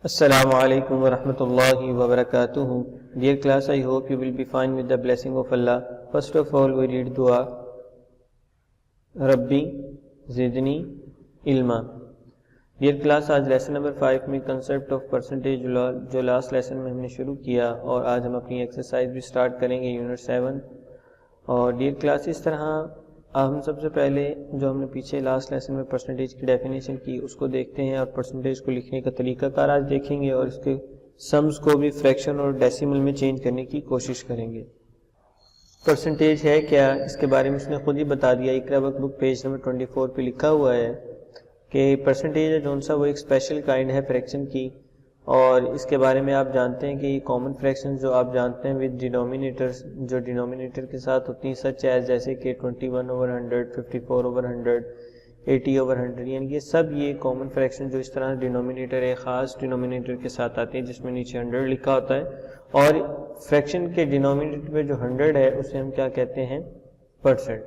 Assalamu alaikum wa rahmatullahi wa barakatuhu. Dear class, I hope you will be fine with the blessing of Allah. First of all, we read dua. Rabbi Zidni Ilma. Dear class, آج lesson number 5 میں concept of percentage جو last lesson میں ہم نے شروع کیا اور آج ہم اپنی ایکسرسائز بھی سٹارٹ کریں گے یونٹ 7. اور ڈیئر کلاس اس طرح ہم سب سے پہلے جو ہم نے پیچھے لاسٹ لیسن میں پرسنٹیج کی ڈیفینیشن کی اس کو دیکھتے ہیں اور پرسنٹیج کو لکھنے کا طریقہ کار آج دیکھیں گے اور اس کے سمز کو بھی فریکشن اور ڈیسیمل میں چینج کرنے کی کوشش کریں گے. پرسنٹیج ہے کیا اس کے بارے میں اس نے خود ہی بتا دیا. اقرا ورک بک پیج نمبر 24 پہ لکھا ہوا ہے کہ پرسنٹیج ہے جون سا وہ ایک اسپیشل کائنڈ ہے فریکشن کی اور اس کے بارے میں آپ جانتے ہیں کہ یہ کامن فریکشن جو آپ جانتے ہیں ود ڈینومینیٹر جو ڈینومینیٹر کے ساتھ ہوتی ہیں سچ ایز جیسے کہ 21/100 54/100 80/100 یعنی یہ سب یہ کامن فریکشن جو اس طرح ڈینومینیٹر ہے خاص ڈینومینیٹر کے ساتھ آتے ہیں جس میں نیچے 100 لکھا ہوتا ہے اور فریکشن کے ڈینومینیٹر پہ جو 100 ہے اسے ہم کیا کہتے ہیں پرسنٹ.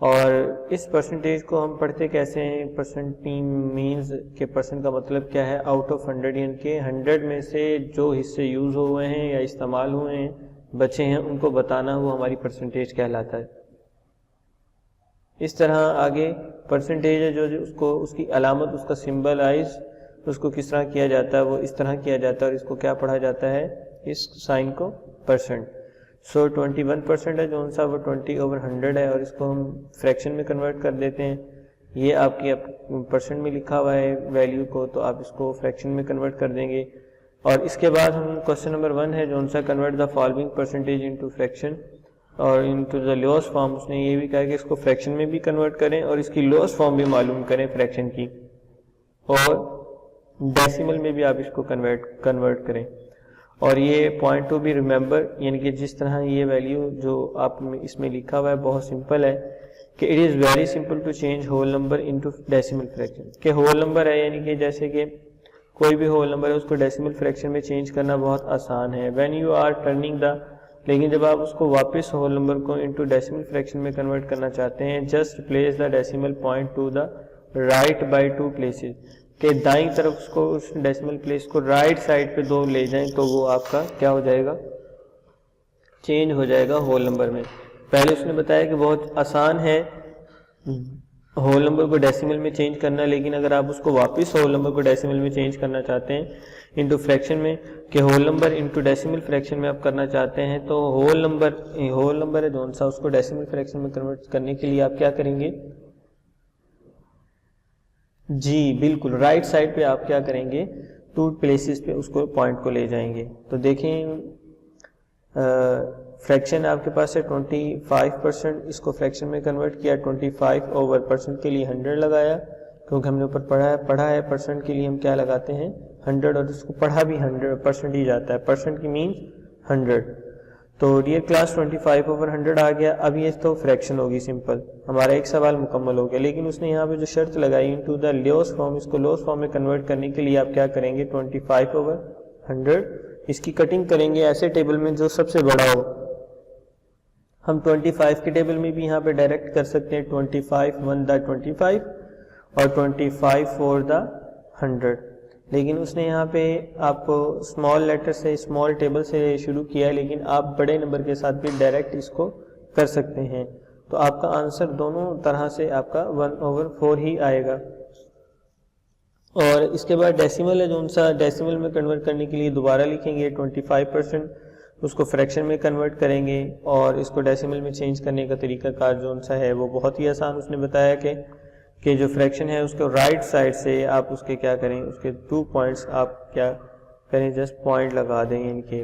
اور اس پرسنٹیج کو ہم پڑھتے کیسے ہیں. پرسنٹ مینز کہ پرسنٹ کا مطلب کیا ہے آؤٹ آف 100 یعنی کہ 100 میں سے جو حصے یوز ہوئے ہیں یا استعمال ہوئے ہیں بچے ہیں ان کو بتانا وہ ہماری پرسنٹیج کہلاتا ہے. اس طرح آگے پرسنٹیج ہے جو اس کو اس کی علامت اس کا سمبلائز اس کو کس طرح کیا جاتا ہے وہ اس طرح کیا جاتا ہے اور اس کو کیا پڑھا جاتا ہے اس سائن کو پرسنٹ. سو 21% ہے جو سا وہ 20/100 ہے اور اس کو ہم فریکشن میں کنورٹ کر دیتے ہیں. یہ آپ کی پرسنٹ میں لکھا ہوا ہے ویلیو کو تو آپ اس کو فریکشن میں کنورٹ کر دیں گے. اور اس کے بعد ہم کوشچن نمبر 1 ہے جو سا convert the following percentage into friction اور انٹو دا لوئسٹ فارم. اس نے یہ بھی کہا کہ اس کو فریکشن میں بھی کنورٹ کریں اور اس کی لوئسٹ فارم بھی معلوم کریں فریکشن کی اور ڈیسیمل میں بھی آپ اس کو کنورٹ کریں. اور یہ پوائنٹ ٹو بی ریممبر یعنی کہ جس طرح یہ ویلیو جو آپ اس میں لکھا ہوا ہے بہت سمپل ہے کہ it is very simple to change whole number into decimal fraction. کہ ہول نمبر ہے یعنی کہ جیسے کہ کوئی بھی ہول نمبر ہے اس کو ڈیسیمل فریکشن میں چینج کرنا بہت آسان ہے. When you are turning the لیکن جب آپ اس کو واپس ہول نمبر کو انٹو ڈیسیمل فریکشن میں کنورٹ کرنا چاہتے ہیں just place the decimal point to the right by 2 places کہ دائیں طرف اس کو اس ڈیسیمل پلیس کو رائٹ سائڈ پہ 2 لے جائیں تو وہ آپ کا کیا ہو جائے گا چینج ہو جائے گا ہول نمبر میں. پہلے اس نے بتایا کہ بہت آسان ہے ہول نمبر کو ڈیسیمل میں چینج کرنا لیکن اگر آپ اس کو واپس ہول نمبر کو ڈیسیمل میں چینج کرنا چاہتے ہیں انٹو فریکشن میں کہ whole number into decimal fraction میں آپ کرنا چاہتے ہیں تو ہول نمبر ہے جو سا اس کو ڈیسیمل فریکشن میں کنورٹ کرنے کے لیے آپ کیا کریں گے جی بالکل رائٹ سائڈ پہ آپ کیا کریں گے 2 places پہ اس کو پوائنٹ کو لے جائیں گے. تو دیکھیں فریکشن آپ کے پاس ہے 25% اس کو فریکشن میں کنورٹ کیا 25/% کے لیے 100 لگایا کیونکہ ہم نے اوپر پڑھا ہے پرسنٹ کے لیے ہم کیا لگاتے ہیں 100 اور اس کو پڑھا بھی 100% ہی جاتا ہے. پرسنٹ کی مینز 100. تو ڈیئر کلاس 25/100 آ گیا. اب یہ تو فریکشن ہوگی سمپل ہمارا ایک سوال مکمل ہو گیا لیکن اس نے یہاں پہ جو شرط لگائی انٹو دا لوئسٹ فارم اس کو لوئسٹ فارم میں کنورٹ کرنے کے لیے آپ کیا کریں گے 25/100 اس کی کٹنگ کریں گے ایسے ٹیبل میں جو سب سے بڑا ہو. ہم 25 کے ٹیبل میں بھی یہاں پہ ڈائریکٹ کر سکتے ہیں 25/1 اور 25/100 لیکن اس نے یہاں پہ آپ کو اسمال لیٹر سے اسمال ٹیبل سے شروع کیا ہے لیکن آپ بڑے نمبر کے ساتھ بھی ڈائریکٹ اس کو کر سکتے ہیں. تو آپ کا آنسر دونوں طرح سے آپ کا 1/4 ہی آئے گا. اور اس کے بعد ڈیسیمل ہے جو سا ڈیسیمل میں کنورٹ کرنے کے لیے دوبارہ لکھیں گے 25% اس کو فریکشن میں کنورٹ کریں گے اور اس کو ڈیسیمل میں چینج کرنے کا طریقہ کار جو سا ہے وہ بہت ہی آسان. اس نے بتایا کہ جو فریکشن ہے اس کو رائٹ سائڈ سے آپ اس کے کیا کریں اس کے 2 points آپ کیا کریں جسٹ پوائنٹ لگا دیں یعنی کہ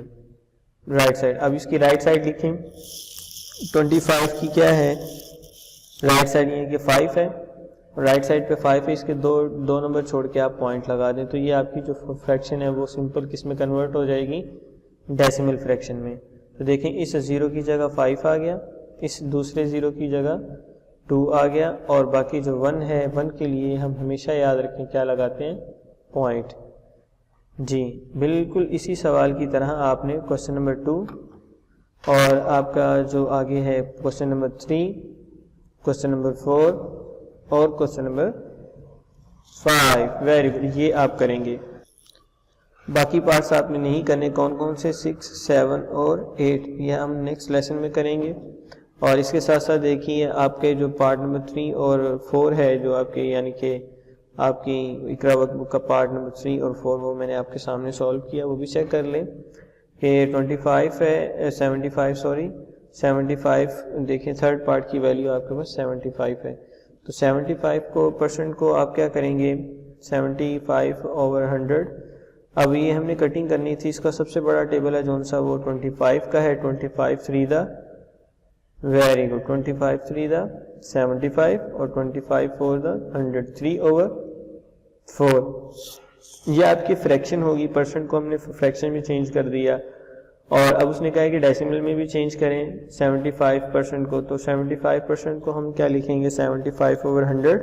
رائٹ سائڈ. اب اس کی رائٹ سائڈ لکھیں 25 کی کیا ہے رائٹ سائڈ یعنی کہ 5 ہے رائٹ سائڈ پہ 5 ہے اس کے دو نمبر چھوڑ کے آپ پوائنٹ لگا دیں تو یہ آپ کی جو فریکشن ہے وہ سمپل کس میں کنورٹ ہو جائے گی ڈیسیمل فریکشن میں. تو دیکھیں اس 0 کی جگہ 5 آ گیا اس دوسرے 0 کی جگہ 2 آ گیا اور باقی جو 1 ہے 1 کے لیے ہم ہمیشہ یاد رکھیں کیا لگاتے ہیں پوائنٹ. جی بالکل اسی سوال کی طرح آپ نے کوشچن نمبر 2 اور آپ کا جو آگے ہے کوشچن نمبر 3 کوشچن نمبر 4 اور کوشچن نمبر 5 ویری گڈ یہ آپ کریں گے. باقی پارٹس آپ نے نہیں کرنے. کون کون سے؟ 6, 7 اور 8. یہ ہم نیکسٹ لیسن میں کریں گے. اور اس کے ساتھ ساتھ دیکھیے آپ کے جو پارٹ نمبر 3 اور 4 ہے جو آپ کے یعنی کہ آپ کی اقرا ورک بک کا پارٹ نمبر 3 اور 4 وہ میں نے آپ کے سامنے سولو کیا, وہ بھی چیک کر لیں کہ 25 ہے 75 دیکھیں تھرڈ پارٹ کی ویلیو آپ کے پاس 75 ہے. تو 75 کو پرسنٹ کو آپ کیا کریں گے 75/100. اب یہ ہم نے کٹنگ کرنی تھی, اس کا سب سے بڑا ٹیبل ہے جون سا وہ 25 کا ہے. 25 3 دا ویری گڈ 25 3 دا 75 اور 25 4 دا 100 3/4. یہ آپ کی فریکشن ہوگی. پرسنٹ کو ہم نے فریکشن میں چینج کر دیا اور اب اس نے کہا کہ ڈیسیمل میں بھی چینج کریں 75% کو. تو 75% کو ہم کیا لکھیں گے 75/100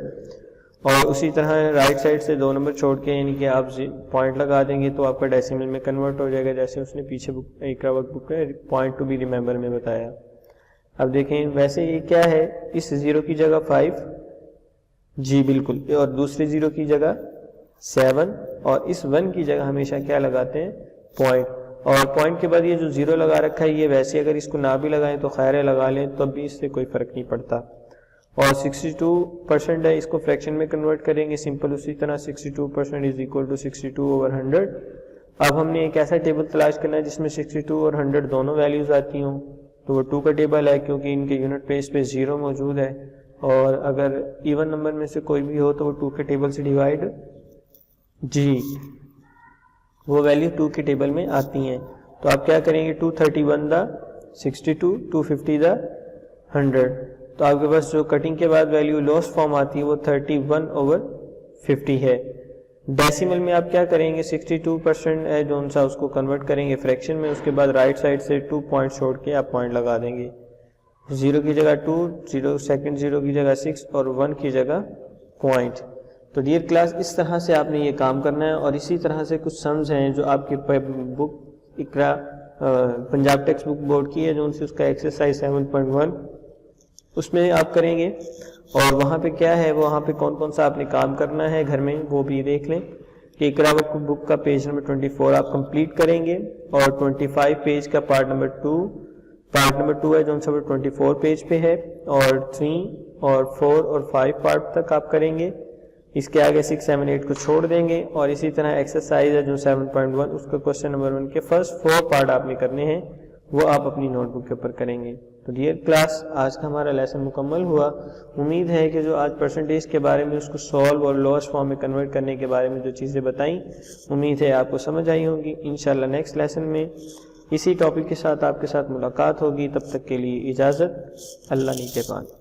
اور اسی طرح رائٹ سائڈ سے 2 نمبر چھوڑ کے یعنی کہ آپ پوائنٹ لگا دیں گے تو آپ کا ڈیسیمل میں کنورٹ ہو جائے گا, جیسے اس نے پیچھے اقرا ورک بک میں پوائنٹ ٹو بی ریمبر میں بتایا. اب دیکھیں ویسے یہ کیا ہے, اس 0 کی جگہ 5 جی بالکل, اور دوسرے 0 کی جگہ 7 اور اس 1 کی جگہ ہمیشہ کیا لگاتے ہیں پوائنٹ. اور پوائنٹ کے بعد یہ جو 0 لگا رکھا ہے یہ ویسے اگر اس کو نہ بھی لگائیں تو خیر ہے لگا لیں تب بھی اس سے کوئی فرق نہیں پڑتا. اور 62% ہے, اس کو فریکشن میں کنورٹ کریں گے سمپل اسی طرح 62% از اکول ٹو 62/100. اب ہم نے ایک ایسا ٹیبل تلاش کرنا ہے جس میں 62 اور 100 دونوں ویلیوز آتی ہوں. تو وہ 2 کا ٹیبل ہے کیونکہ ان کے یونٹ پیج پہ 0 موجود ہے, اور اگر ایون نمبر میں سے کوئی بھی ہو تو وہ 2 کے ٹیبل سے ڈیوائڈ جی وہ ویلیو 2 کے ٹیبل میں آتی ہیں. تو آپ کیا کریں گے 231 دا 62 250 دا 100. تو آپ کے پاس جو کٹنگ کے بعد ویلیو لوسٹ فارم آتی ہے وہ 31/50 ہے. ڈیسیمل میں آپ کیا کریں گے 62% ہے جو سا اس کو کنورٹ کریں گے فریکشن میں, اس کے بعد رائٹ سائڈ سے 2 پوائنٹ چھوڑ کے آپ پوائنٹ لگا دیں گے. 0 کی جگہ 2 سیکنڈ 0 کی جگہ 6 اور 1 کی جگہ پوائنٹ. تو ڈیئر کلاس اس طرح سے آپ نے یہ کام کرنا ہے, اور اسی طرح سے کچھ سمز ہیں جو آپ کی بک اقرا پنجاب ٹیکسٹ بک بورڈ کی ہے جو ان سے اس کا ایکسرسائز 7.1 اس میں آپ کریں گے. اور وہاں پہ کیا ہے وہاں پہ کون کون سا آپ نے کام کرنا ہے گھر میں وہ بھی دیکھ لیں کہ اقرا بک کا پیج نمبر 24 آپ کمپلیٹ کریں گے, اور 25 پیج کا پارٹ نمبر 2 ہے جو 24 پیج پہ ہے, اور 3 اور 4 اور 5 پارٹ تک آپ کریں گے. اس کے آگے 6 7 8 کو چھوڑ دیں گے, اور اسی طرح ایکسرسائز ہے جو 7.1 اس کا کوشچن نمبر 1 کے فرسٹ 4 پارٹ آپ نے کرنے ہیں وہ آپ اپنی نوٹ بک کے اوپر کریں گے. تو ڈیئر کلاس آج کا ہمارا لیسن مکمل ہوا. امید ہے کہ جو آج پرسنٹیج کے بارے میں اس کو سولو اور لوسٹ فارم میں کنورٹ کرنے کے بارے میں جو چیزیں بتائیں امید ہے آپ کو سمجھ آئی ہوں گی. انشاءاللہ نیکسٹ لیسن میں اسی ٹاپک کے ساتھ آپ کے ساتھ ملاقات ہوگی. تب تک کے لیے اجازت. اللہ نگہبان.